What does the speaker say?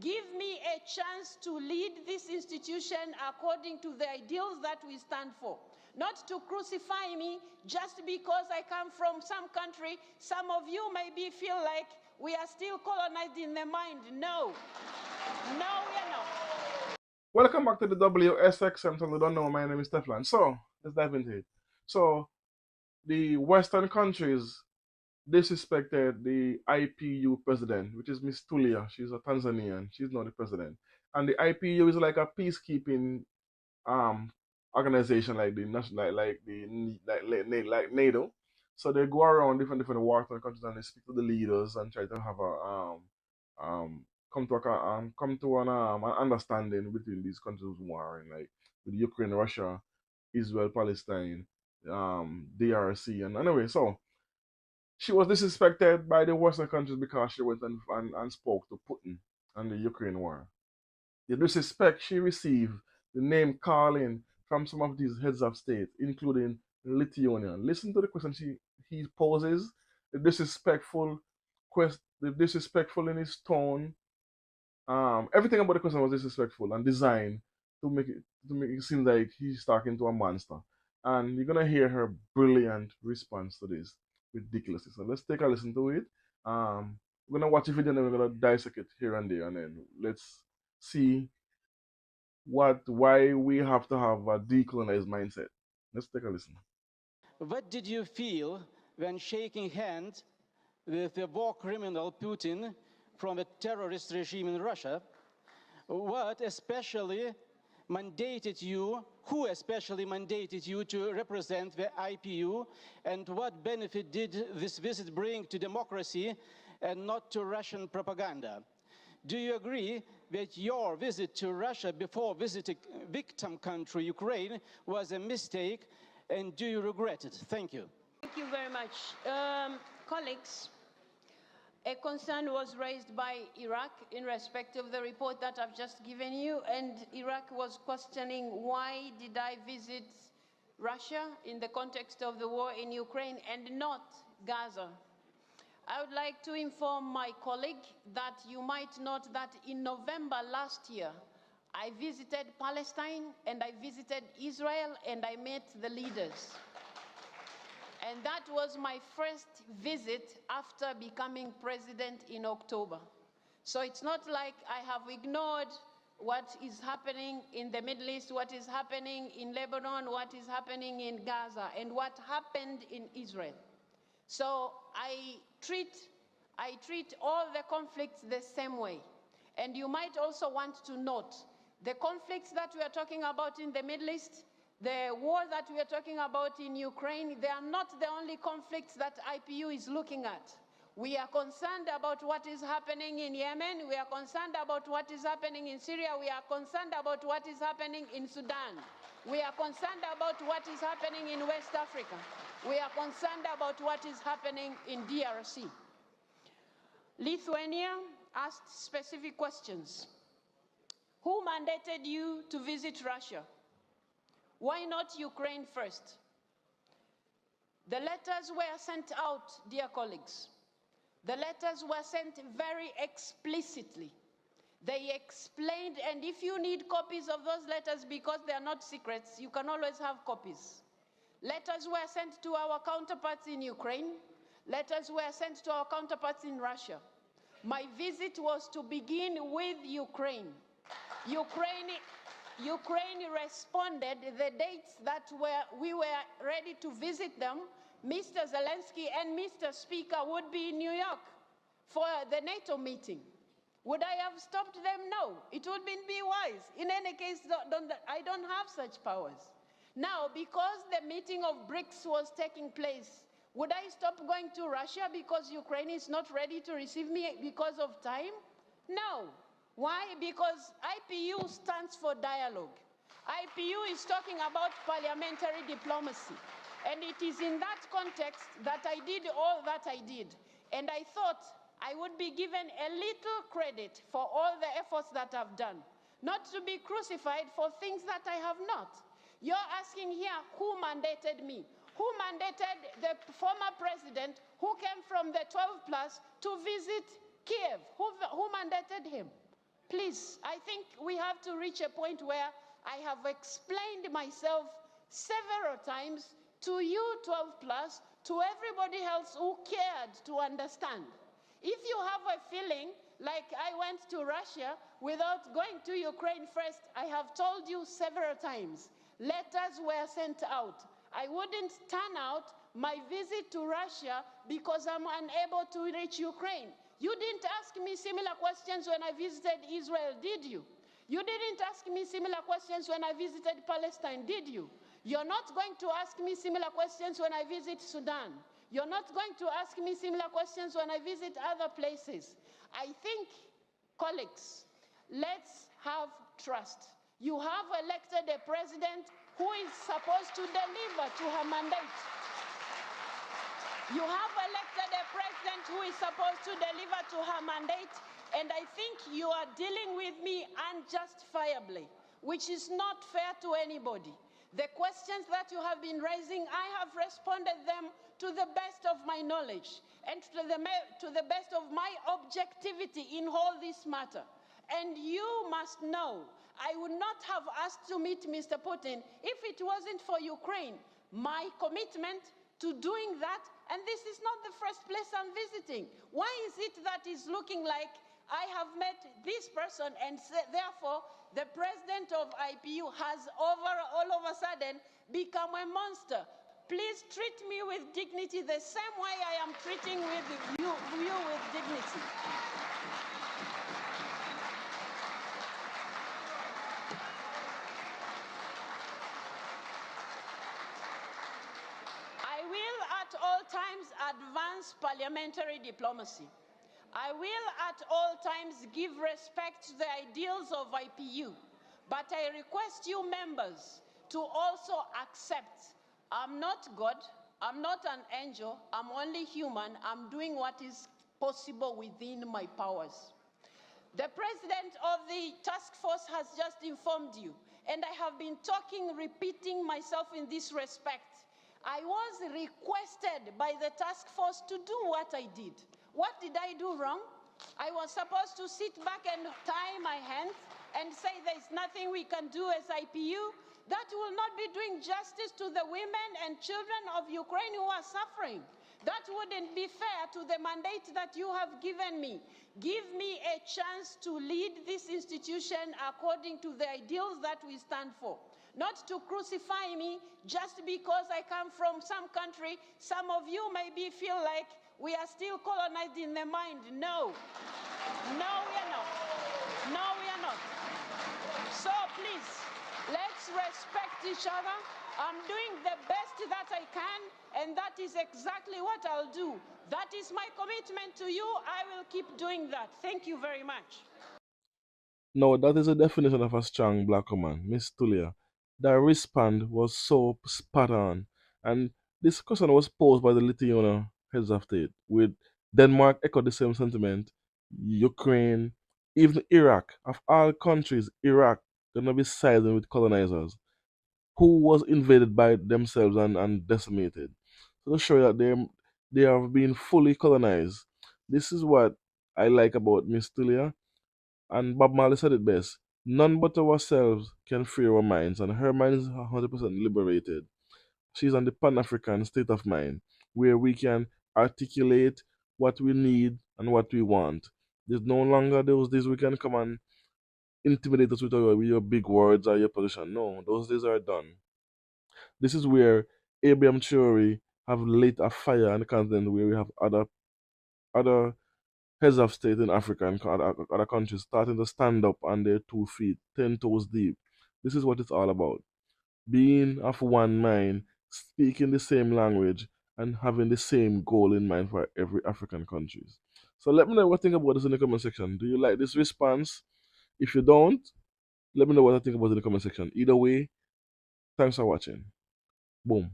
Give me a chance to lead this institution according to the ideals that we stand for. Not to crucify me just because I come from some country. Some of you maybe feel like we are still colonized in the mind. No. No, we are not. Welcome back to the WSXM. So you don't know, my name is Stefan. So let's dive into it. So the Western countries disrespected the IPU president, which is Miss Tulia. She's a Tanzanian. She's not the president. And the IPU is like a peacekeeping organization, like the national, like NATO. So they go around different war-torn countries and they speak to the leaders and try to have a come to an understanding between these countries warring, like with Ukraine, Russia, Israel, Palestine, DRC, and anyway, so she was disrespected by the Western countries because she went and spoke to Putin and the Ukraine war. The disrespect she received, the name calling from some of these heads of state, including Lithuania. Listen to the question he poses, the disrespectful in his tone. Everything about the question was disrespectful and designed to make it seem like he's talking to a monster. And you're gonna hear her brilliant response to this ridiculousness. So let's take a listen to it. We're gonna watch a video and then we're gonna dissect it here and there, and then let's see why we have to have a decolonized mindset. Let's take a listen. What did you feel when shaking hands with the war criminal Putin from a terrorist regime in Russia? What especially mandated you, who especially mandated you to represent the IPU, and what benefit did this visit bring to democracy and not to Russian propaganda? Do you agree that your visit to Russia before visiting victim country Ukraine was a mistake, and do you regret it? Thank you. Thank you very much. Colleagues, a concern was raised by Iraq in respect of the report that I've just given you, and Iraq was questioning why did I visit Russia in the context of the war in Ukraine and not Gaza. I would like to inform my colleague that you might note that in November last year, I visited Palestine and I visited Israel and I met the leaders. And that was my first visit after becoming president in October. So it's not like I have ignored what is happening in the Middle East, what is happening in Lebanon, what is happening in Gaza, and what happened in Israel. So I treat all the conflicts the same way. And you might also want to note the conflicts that we are talking about in the Middle East, the war that we are talking about in Ukraine, they are not the only conflicts that IPU is looking at. We are concerned about what is happening in Yemen. We are concerned about what is happening in Syria. We are concerned about what is happening in Sudan. We are concerned about what is happening in West Africa. We are concerned about what is happening in DRC. Lithuania asked specific questions. Who mandated you to visit Russia? Why not Ukraine first? The letters were sent out, dear colleagues. The letters were sent very explicitly. They explained, and if you need copies of those letters because they are not secrets, you can always have copies. Letters were sent to our counterparts in Ukraine. Letters were sent to our counterparts in Russia. My visit was to begin with Ukraine. Ukraine responded the dates that we were ready to visit them. Mr. Zelensky and Mr. Speaker would be in New York for the NATO meeting. Would I have stopped them? No. It would be wise. In any case, I don't have such powers. Now, because the meeting of BRICS was taking place, would I stop going to Russia because Ukraine is not ready to receive me because of time? No. Why? Because IPU stands for dialogue. IPU is talking about parliamentary diplomacy. And it is in that context that I did all that I did. And I thought I would be given a little credit for all the efforts that I've done, not to be crucified for things that I have not. You're asking here who mandated me. Who mandated the former president who came from the 12 plus to visit Kiev? Who mandated him? Please, I think we have to reach a point where I have explained myself several times to you 12 plus, to everybody else who cared to understand. If you have a feeling like I went to Russia without going to Ukraine first, I have told you several times, letters were sent out. I wouldn't turn out my visit to Russia because I'm unable to reach Ukraine. You didn't ask me similar questions when I visited Israel, did you? You didn't ask me similar questions when I visited Palestine, did you? You're not going to ask me similar questions when I visit Sudan. You're not going to ask me similar questions when I visit other places. I think, colleagues, let's have trust. You have elected a president who is supposed to deliver to her mandate. You have elected a president who is supposed to deliver to her mandate, and I think you are dealing with me unjustifiably, which is not fair to anybody. The questions that you have been raising, I have responded them to the best of my knowledge and to the best of my objectivity in all this matter. And you must know, I would not have asked to meet Mr. Putin if it wasn't for Ukraine. My commitment to doing that, and this is not the first place I'm visiting. Why is it that is looking like I have met this person and therefore the president of IPU has all of a sudden become a monster? Please treat me with dignity the same way I am treating you with dignity. I will at all times advance parliamentary diplomacy. I will at all times give respect to the ideals of IPU, but I request you members to also accept I'm not God, I'm not an angel, I'm only human, I'm doing what is possible within my powers. The president of the task force has just informed you, and I have been repeating myself in this respect. I was requested by the task force to do what I did. What did I do wrong? I was supposed to sit back and tie my hands and say there's nothing we can do as IPU. That will not be doing justice to the women and children of Ukraine who are suffering. That wouldn't be fair to the mandate that you have given me. Give me a chance to lead this institution according to the ideals that we stand for. Not to crucify me just because I come from some country. Some of you maybe feel like we are still colonized in the mind. No. No, we are not. No, we are not. So please, let's respect each other. I'm doing the best that I can, and that is exactly what I'll do. That is my commitment to you. I will keep doing that. Thank you very much. No, that is a definition of a strong black woman, Miss Tulia. The wristband was so spot on. And this question was posed by the Lithuanian heads of state, with Denmark echoed the same sentiment, Ukraine, even Iraq. Of all countries, Iraq gonna be siding with colonizers who was invaded by themselves and decimated. So to show that they have been fully colonized. This is what I like about Miss Tulia. And Bob Marley said it best. None but ourselves can free our minds, and her mind is 100% liberated. She's on the Pan African state of mind, where we can articulate what we need and what we want. There's no longer those days we can come and intimidate us with your big words or your position. No, those days are done. This is where Abraham Theory have lit a fire on the continent where we have other heads of state in Africa and other countries starting to stand up on their 2 feet, 10 toes deep. This is what it's all about. Being of one mind, speaking the same language, and having the same goal in mind for every African countries. So let me know what you think about this in the comment section. Do you like this response? If you don't, let me know what I think about it in the comment section. Either way, thanks for watching. Boom.